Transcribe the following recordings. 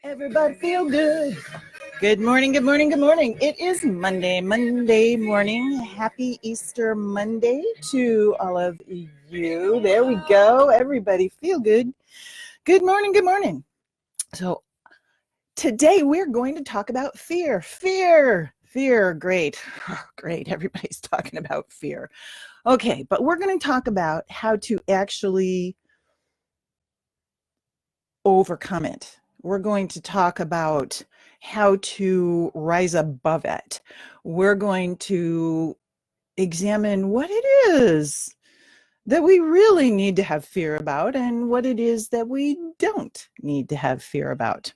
Everybody feel good. Good morning, good morning, good morning. It is Monday morning. Happy Easter Monday to all of you. There we go. Everybody feel good. Good morning, good morning. So today we're going to talk about fear. Fear, great. Great. Everybody's talking about fear. Okay, but we're going to talk about how to actually overcome it. We're going to talk about how to rise above it. We're going to examine what it is that we really need to have fear about and what it is that we don't need to have fear about.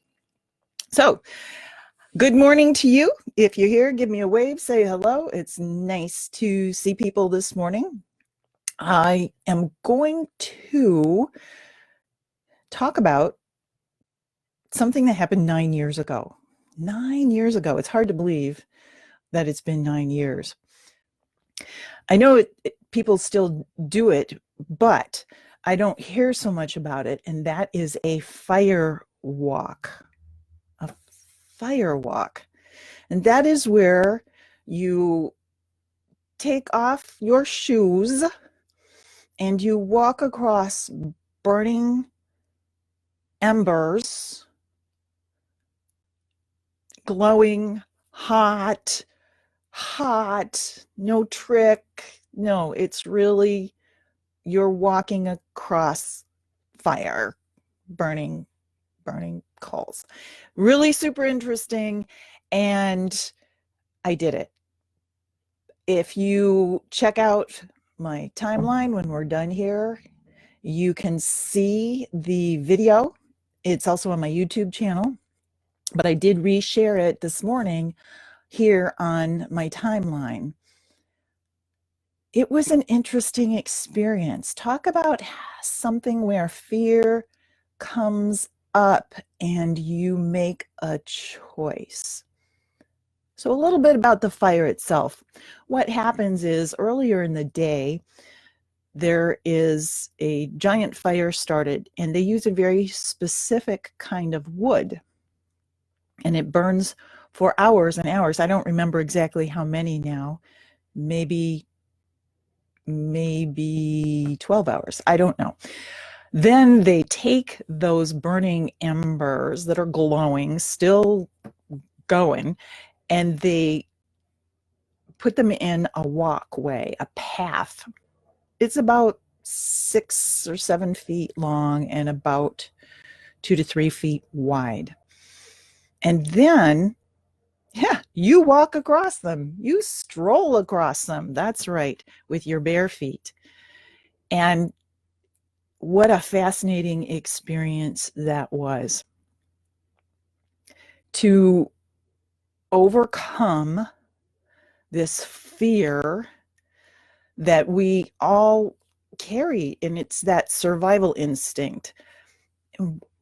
So, good morning to you. If you're here, give me a wave, say hello. It's nice to see people this morning. I am going to talk about something that happened 9 years ago. 9 years ago. It's hard to believe that it's been 9 years. I know people still do it, but I don't hear so much about it, and that is a fire walk. A fire walk. And that is where you take off your shoes and you walk across burning embers, glowing, hot, no trick. No, it's really you're walking across fire, burning coals. Really super interesting, and I did it. If you check out my timeline when we're done here, you can see the video. It's also on my YouTube channel, but I did reshare it this morning here on my timeline. It was an interesting experience. Talk about something where fear comes up and you make a choice. So a little bit about the fire itself. What happens is earlier in the day, there is a giant fire started, and they use a very specific kind of wood, and it burns for hours and hours. I don't remember exactly how many now, maybe 12 hours. I don't know. Then they take those burning embers that are glowing, still going, and they put them in a walkway, a path. It's about 6 or 7 feet long and about 2 to 3 feet wide. And then, you walk across them. You stroll across them. That's right, with your bare feet. And what a fascinating experience that was. To overcome this fear that we all carry, and it's that survival instinct.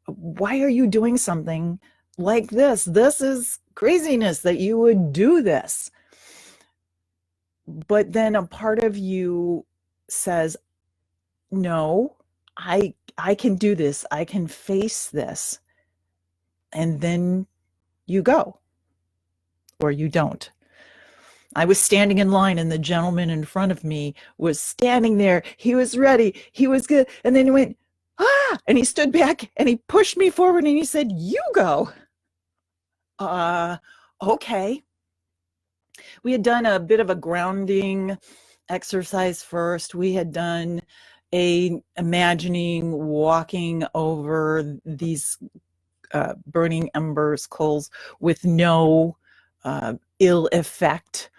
Why are you doing something like this? This is craziness that you would do this. But then a part of you says, no, I can do this. I can face this. And then you go, or you don't. I was standing in line, and the gentleman in front of me was standing there. He was ready. He was good. And then he went, and he stood back and he pushed me forward and he said, you go. Okay. We had done a bit of a grounding exercise first. We had done imagining walking over these burning embers, coals, with no ill effect.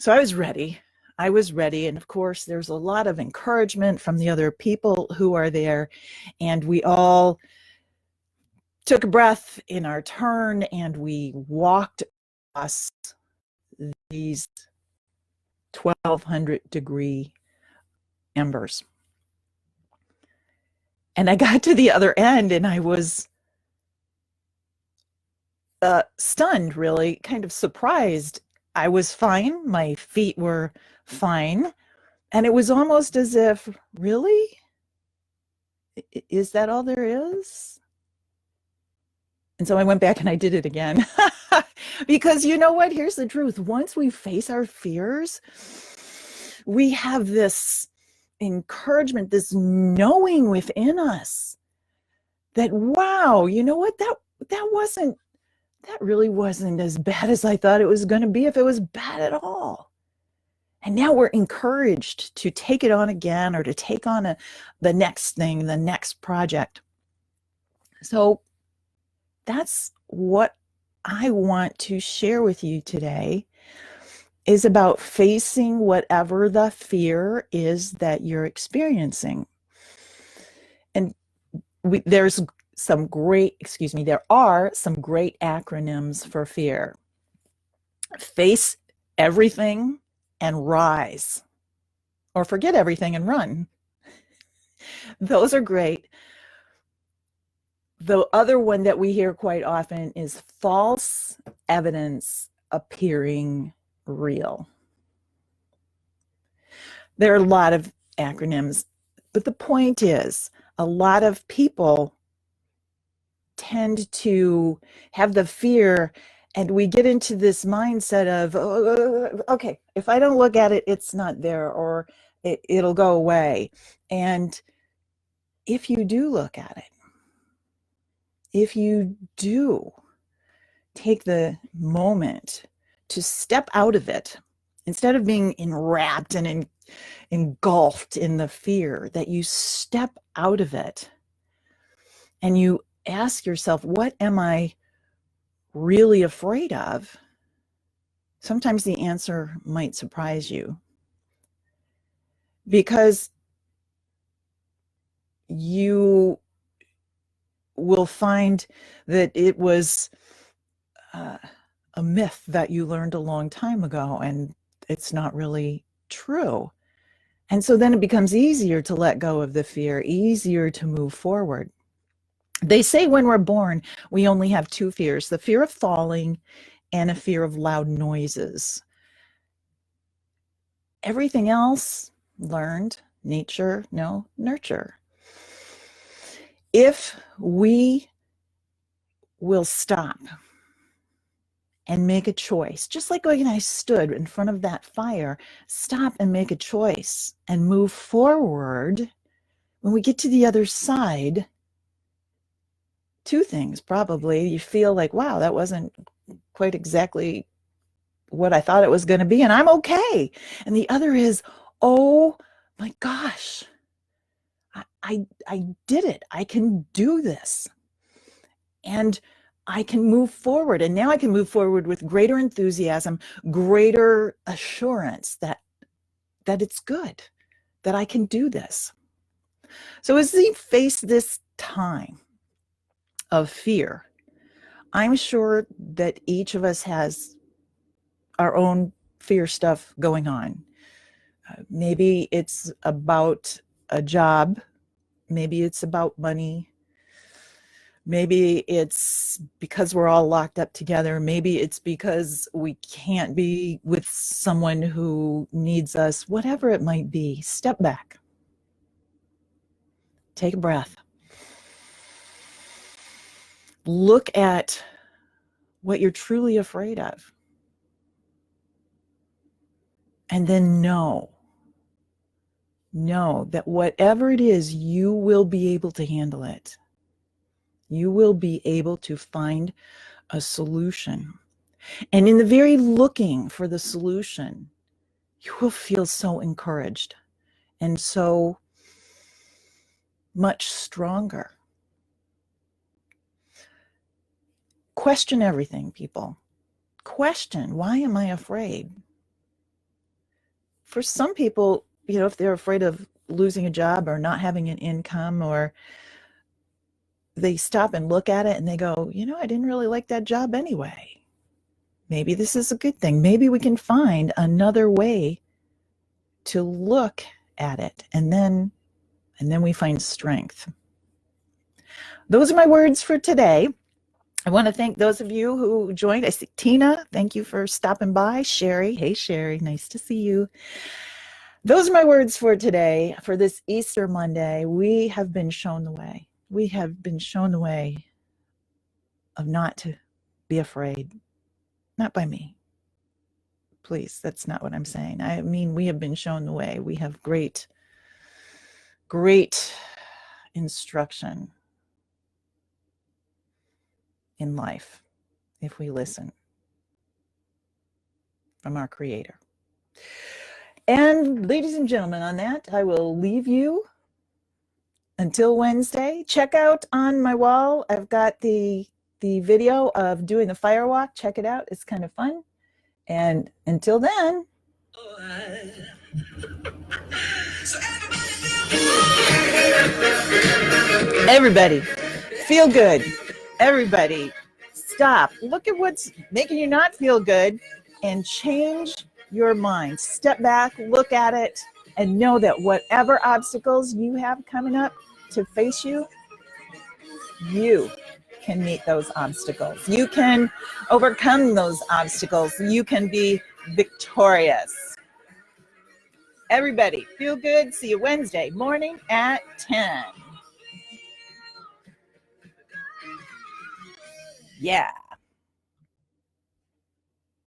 So I was ready. And of course, there's a lot of encouragement from the other people who are there. And we all took a breath in our turn and we walked across these 1,200-degree embers. And I got to the other end and I was stunned, really, kind of surprised. I was fine. My feet were fine. And it was almost as if, really? Is that all there is? And so I went back and I did it again. Because you know what? Here's the truth. Once we face our fears, we have this encouragement, this knowing within us that, wow, you know what? That really wasn't as bad as I thought it was going to be, if it was bad at all. And now we're encouraged to take it on again, or to take on the next thing, the next project. So that's what I want to share with you today, is about facing whatever the fear is that you're experiencing. And there are some great acronyms for fear. Face everything and rise, or forget everything and run. Those are great. The other one that we hear quite often is false evidence appearing real. There are a lot of acronyms, but the point is, a lot of people tend to have the fear, and we get into this mindset of, okay, if I don't look at it, it's not there, or it'll go away. And if you do look at it, if you do take the moment to step out of it, instead of being enwrapped and engulfed in the fear, that you step out of it and you ask yourself, what am I really afraid of? Sometimes the answer might surprise you, because you will find that it was a myth that you learned a long time ago, and it's not really true. And so then it becomes easier to let go of the fear, easier to move forward. They say when we're born, we only have two fears: the fear of falling and a fear of loud noises. Everything else, learned, nature, no, nurture. If we will stop and make a choice, just like when I stood in front of that fire, stop and make a choice and move forward, when we get to the other side, two things probably. You feel like, wow, that wasn't quite exactly what I thought it was going to be, and I'm okay. And the other is, oh my gosh, I did it. I can do this. And I can move forward. And now I can move forward with greater enthusiasm, greater assurance that it's good, that I can do this. So as we face this time of fear, I'm sure that each of us has our own fear stuff going on. Maybe it's about a job. Maybe it's about money. Maybe it's because we're all locked up together. Maybe it's because we can't be with someone who needs us. Whatever it might be, step back. Take a breath. Look at what you're truly afraid of. And then know that whatever it is, you will be able to handle it. You will be able to find a solution. And in the very looking for the solution, you will feel so encouraged and so much stronger. Question everything, people. Question, why am I afraid? For some people, if they're afraid of losing a job or not having an income, or they stop and look at it and they go, I didn't really like that job anyway. Maybe this is a good thing. Maybe we can find another way to look at it. And then we find strength. Those are my words for today. I want to thank those of you who joined. I see Tina, thank you for stopping by. Sherry, hey Sherry, nice to see you. Those are my words for today, for this Easter Monday. We have been shown the way. We have been shown the way not to be afraid. Not by me. Please, that's not what I'm saying. I mean, we have been shown the way. We have great instruction in life if we listen from our Creator. And ladies and gentlemen, on that, I will leave you until Wednesday. Check out on my wall, I've got the video of doing the fire walk. Check it out. It's kind of fun. And until then, everybody, feel good. Everybody, stop. Look at what's making you not feel good and change your mind. Step back, look at it, and know that whatever obstacles you have coming up to face you, you can meet those obstacles. You can overcome those obstacles. You can be victorious. Everybody, feel good. See you Wednesday morning at 10. Yeah.